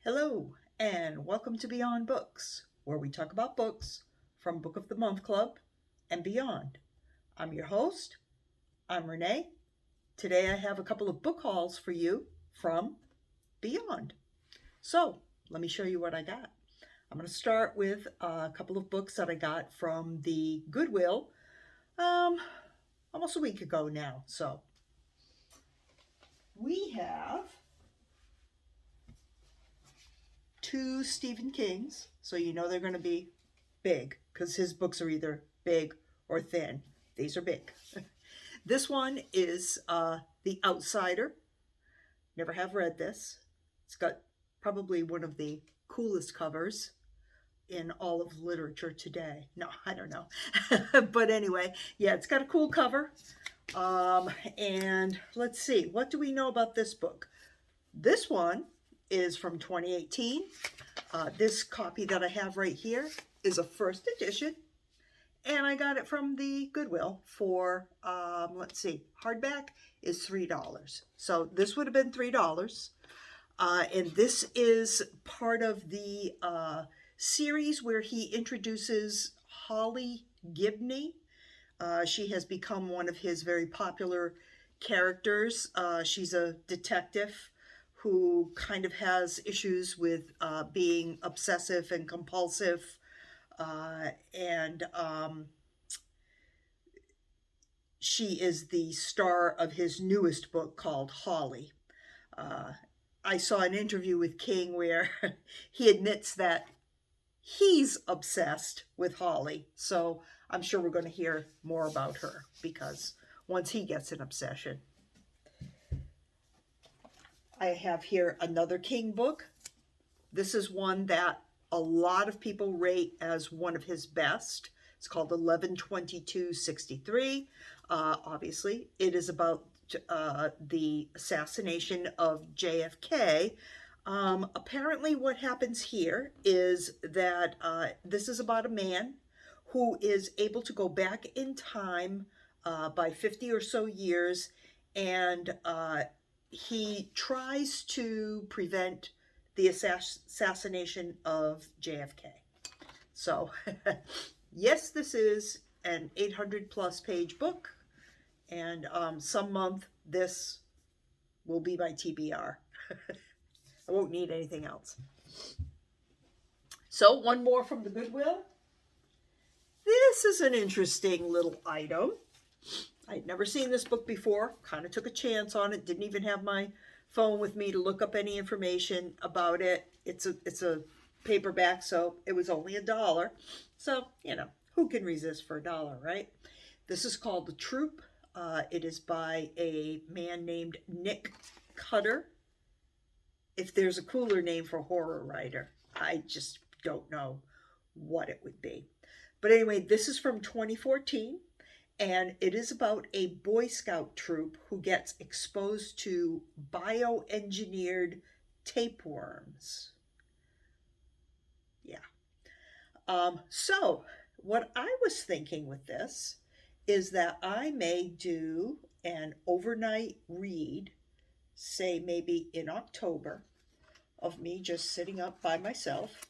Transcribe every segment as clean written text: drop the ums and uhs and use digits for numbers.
Hello, and welcome to Beyond Books, where we talk about books from Book of the Month Club and beyond. I'm your host. I'm Renee. Today I have a couple of book hauls for you from Beyond. So, let me show you what I got. I'm going to start with a couple of books that I got from the Goodwill almost a week ago now. So, we have two Stephen Kings, so you know they're going to be big because his books are either big or thin. These are big. This one is The Outsider. Never have read this. It's got probably one of the coolest covers in all of literature today. No, I don't know. But anyway, yeah, it's got a cool cover. And let's see, what do we know about this book? This one is from 2018. This copy that I have right here is a first edition, and I got it from the Goodwill for, let's see, hardback is $3. So this would have been $3. And this is part of the series where he introduces Holly Gibney. She has become one of his very popular characters. She's a detective who kind of has issues with being obsessive and compulsive. And she is the star of his newest book called Holly. I saw an interview with King where he admits that he's obsessed with Holly. So I'm sure we're going to hear more about her because once he gets an obsession. I have here another King book. This is one that a lot of people rate as one of his best. It's called 11/22/63. Obviously, it is about the assassination of JFK. Apparently, what happens here is that this is about a man who is able to go back in time by 50 or so years, and he tries to prevent the assassination of JFK. So, yes, this is an 800 plus page book, and some month this will be my TBR. I won't need anything else. So, one more from the Goodwill. This is an interesting little item. I'd never seen this book before, kind of took a chance on it, didn't even have my phone with me to look up any information about it. It's a paperback, so it was only $1. So, who can resist for $1, right? This is called The Troop. It is by a man named Nick Cutter. If there's a cooler name for a horror writer, I just don't know what it would be. But anyway, this is from 2014. And it is about a Boy Scout troop who gets exposed to bioengineered tapeworms. Yeah. So what I was thinking with this is that I may do an overnight read, say maybe in October, of me just sitting up by myself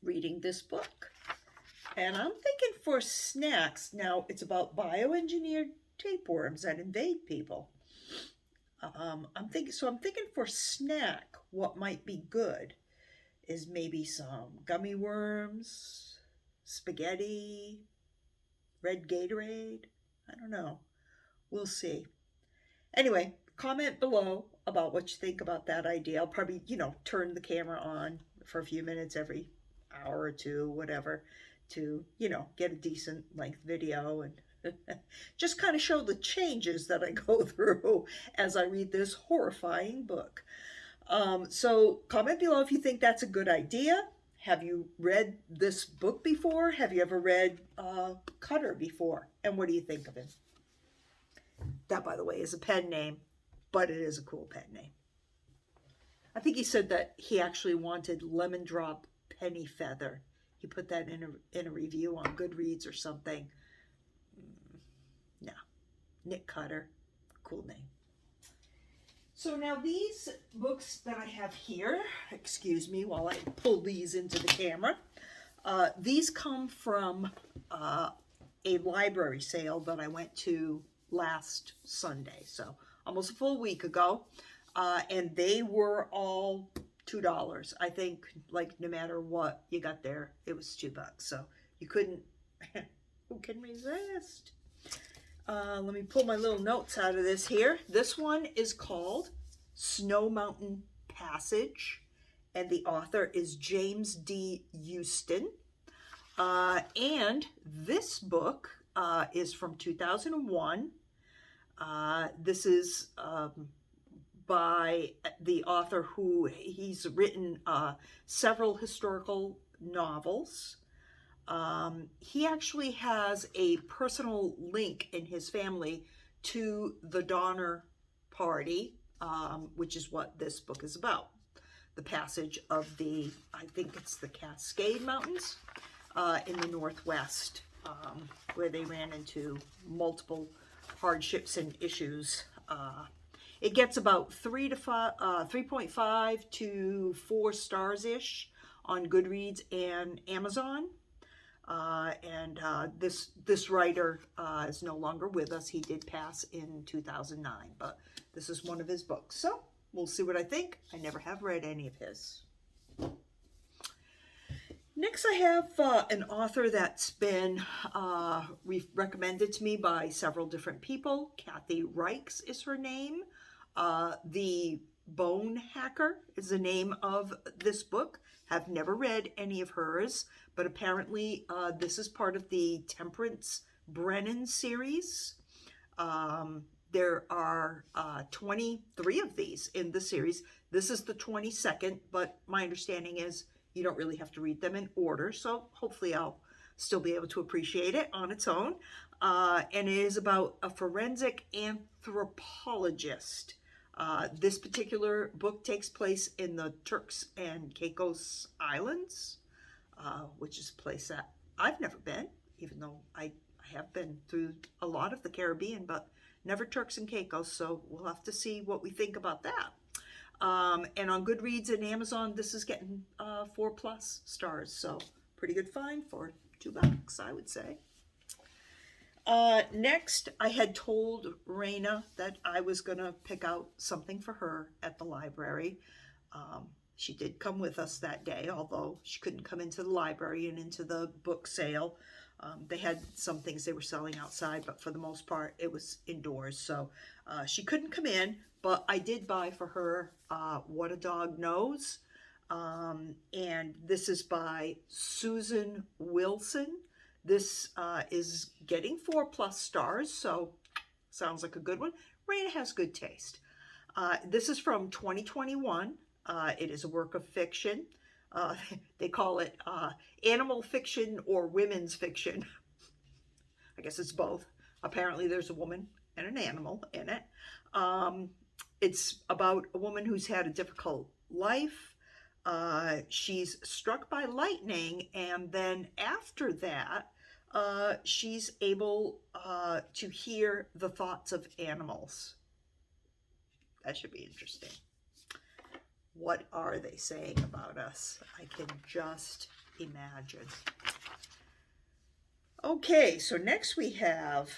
reading this book. And I'm thinking for snacks, now it's about bioengineered tapeworms that invade people. I'm thinking for snack, what might be good is maybe some gummy worms, spaghetti, red Gatorade. I don't know. We'll see. Anyway, comment below about what you think about that idea. I'll probably, turn the camera on for a few minutes every hour or two, whatever, to, get a decent length video and just kind of show the changes that I go through as I read this horrifying book. So comment below if you think that's a good idea. Have you read this book before? Have you ever read Cutter before? And what do you think of him? That, by the way, is a pen name, but it is a cool pen name. I think he said that he actually wanted Lemon Drop Penny Feather. He put that in a review on Goodreads or something. No. Nick Cutter. Cool name. So now these books that I have here, excuse me while I pull these into the camera, these come from a library sale that I went to last Sunday, so almost a full week ago, and they were all $2. I think, like, no matter what you got there, it was $2, so you couldn't, who can resist? Let me pull my little notes out of this here. This one is called Snow Mountain Passage, and the author is James D. Houston. And this book is from 2001. This is by the author who he's written several historical novels. He actually has a personal link in his family to the Donner Party, which is what this book is about. The passage of the, I think it's the Cascade Mountains in the Northwest, where they ran into multiple hardships and issues. It gets about 3.5 to 4 stars-ish on Goodreads and Amazon. This writer is no longer with us. He did pass in 2009, but this is one of his books. So we'll see what I think. I never have read any of his. Next, I have an author that's been recommended to me by several different people. Kathy Reichs is her name. The Bone Hacker is the name of this book. Have never read any of hers, but apparently this is part of the Temperance Brennan series. There are 23 of these in the series. This is the 22nd, but my understanding is you don't really have to read them in order, so hopefully I'll still be able to appreciate it on its own. And it is about a forensic anthropologist. This particular book takes place in the Turks and Caicos Islands, which is a place that I've never been, even though I have been through a lot of the Caribbean, but never Turks and Caicos, so we'll have to see what we think about that. And on Goodreads and Amazon, this is getting 4+ stars, so pretty good find for $2, I would say. Next, I had told Raina that I was going to pick out something for her at the library. She did come with us that day, although she couldn't come into the library and into the book sale. They had some things they were selling outside, but for the most part, it was indoors. So she couldn't come in, but I did buy for her What a Dog Knows. And this is by Susan Wilson. This is getting 4+ stars, so sounds like a good one. Raina has good taste. This is from 2021. It is a work of fiction. They call it animal fiction or women's fiction. I guess it's both. Apparently there's a woman and an animal in it. It's about a woman who's had a difficult life. She's struck by lightning, and then after that, she's able to hear the thoughts of animals. That should be interesting. What are they saying about us? I can just imagine. Okay, so next we have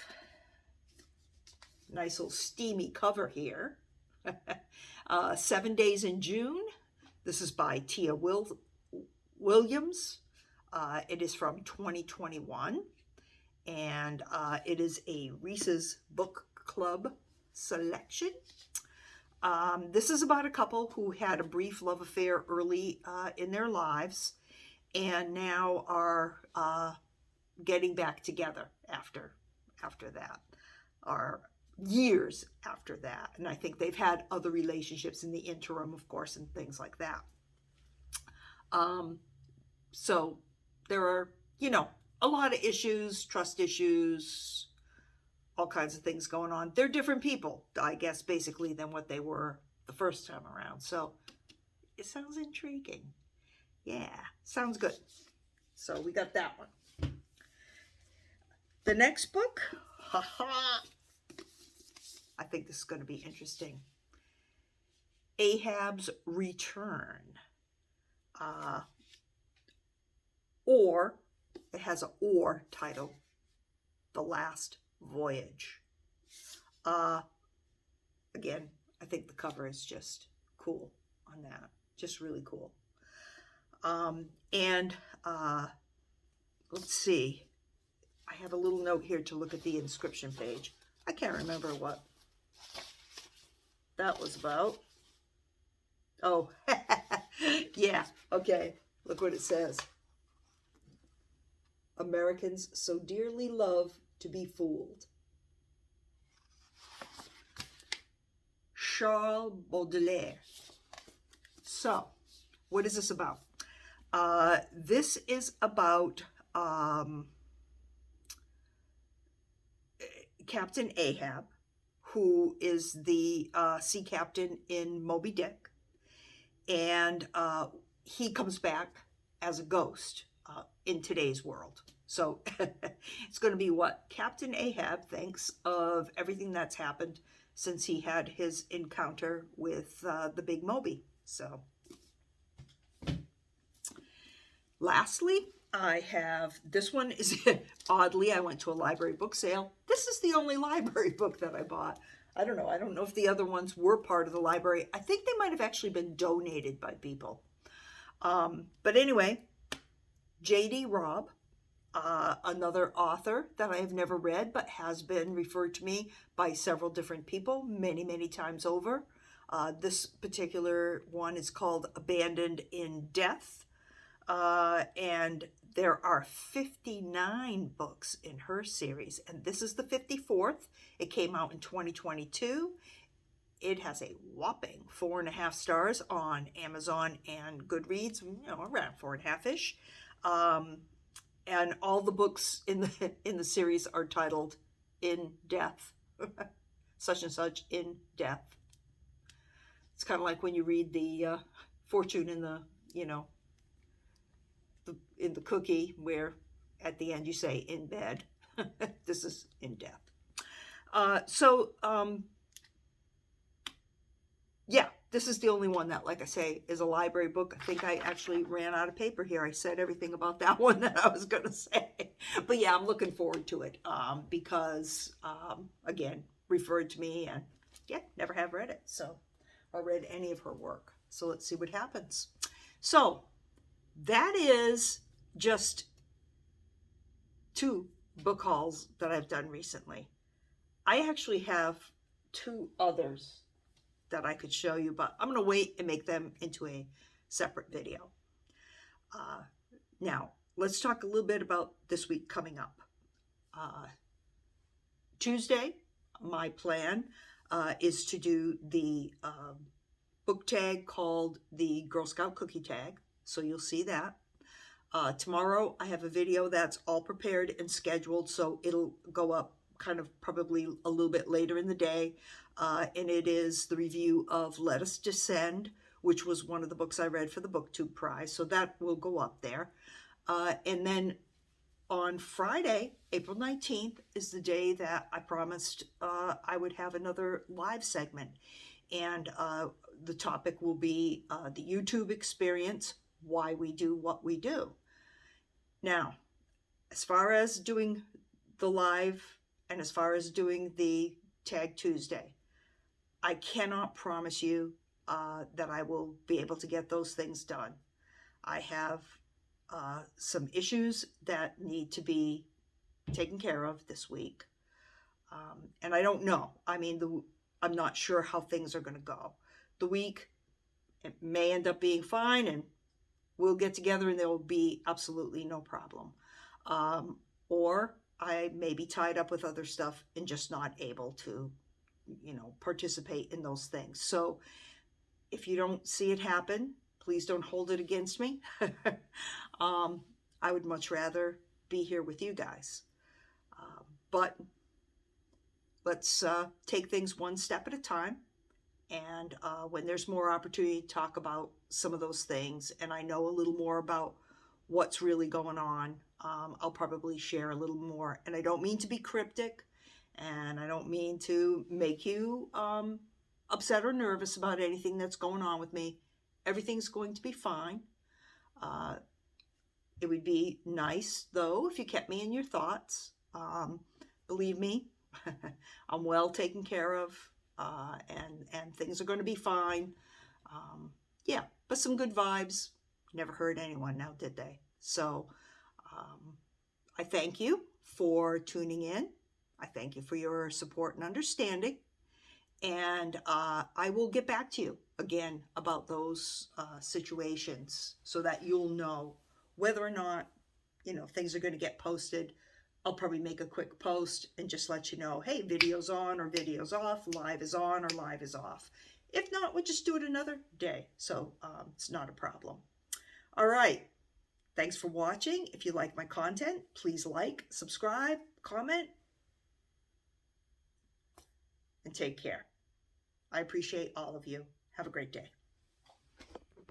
a nice little steamy cover here. 7 Days in June. This is by Tia Williams. It is from 2021, and it is a Reese's Book Club selection. This is about a couple who had a brief love affair early in their lives and now are getting back together after that, or years after that. And I think they've had other relationships in the interim, of course, and things like that. So there are, a lot of issues, trust issues, all kinds of things going on. They're different people, I guess, basically, than what they were the first time around. So it sounds intriguing. Yeah, sounds good. So we got that one. The next book, I think this is going to be interesting. Ahab's Return. Or, it has an or title, The Last Voyage. Again, I think the cover is just cool on that. Just really cool. And let's see. I have a little note here to look at the inscription page. I can't remember what that was about. Oh, yeah, okay. Look what it says. Americans so dearly love to be fooled. Charles Baudelaire. So, what is this about? This is about Captain Ahab, who is the sea captain in Moby Dick, and he comes back as a ghost in today's world. So it's going to be what Captain Ahab thinks of everything that's happened since he had his encounter with the big Moby. So lastly, I have, this one is, oddly, I went to a library book sale. This is the only library book that I bought. I don't know if the other ones were part of the library. I think they might have actually been donated by people. But anyway, J.D. Robb, another author that I have never read, but has been referred to me by several different people many, many times over. This particular one is called Abandoned in Death. And there are 59 books in her series, and this is the 54th. It came out in 2022. It has a whopping 4.5 stars on Amazon and Goodreads, around 4.5-ish. And all the books in the series are titled In Death, such and such in death. It's kind of like when you read the fortune in the, in the cookie, where at the end you say in bed. This is in death. Yeah, this is the only one that, like I say, is a library book. I think I actually ran out of paper here. I said everything about that one that I was going to say. But yeah, I'm looking forward to it because, again, referred to me, and yeah, never have read it. So, or read any of her work. So let's see what happens. So that is just 2 book hauls that I've done recently. I actually have 2 others that I could show you, but I'm going to wait and make them into a separate video. Now, let's talk a little bit about this week coming up. Tuesday, my plan is to do the book tag called the Girl Scout Cookie Tag, so you'll see that. Tomorrow, I have a video that's all prepared and scheduled, so it'll go up kind of probably a little bit later in the day. And it is the review of Let Us Descend, which was one of the books I read for the Booktube prize. So that will go up there. And then on Friday, April 19th, is the day that I promised I would have another live segment. And the topic will be the YouTube experience, why we do what we do. Now, as far as doing the live and as far as doing the Tag Tuesday, I cannot promise you that I will be able to get those things done. I have some issues that need to be taken care of this week. And I don't know. I mean, I'm not sure how things are going to go. The week, it may end up being fine, and we'll get together and there will be absolutely no problem. Or I may be tied up with other stuff and just not able to, participate in those things. So if you don't see it happen, please don't hold it against me. I would much rather be here with you guys. But let's take things one step at a time. And when there's more opportunity to talk about some of those things, and I know a little more about what's really going on, I'll probably share a little more. And I don't mean to be cryptic, and I don't mean to make you upset or nervous about anything that's going on with me. Everything's going to be fine. It would be nice, though, if you kept me in your thoughts. Believe me, I'm well taken care of, and things are going to be fine. Yeah, but some good vibes never hurt anyone now, did they? So I thank you for tuning in. I thank you for your support and understanding. And I will get back to you again about those situations so that you'll know whether or not, things are going to get posted. I'll probably make a quick post and just let you know, hey, video's on or video's off, live is on or live is off. If not, we'll just do it another day. So it's not a problem. All right. Thanks for watching. If you like my content, please like, subscribe, comment, and take care. I appreciate all of you. Have a great day.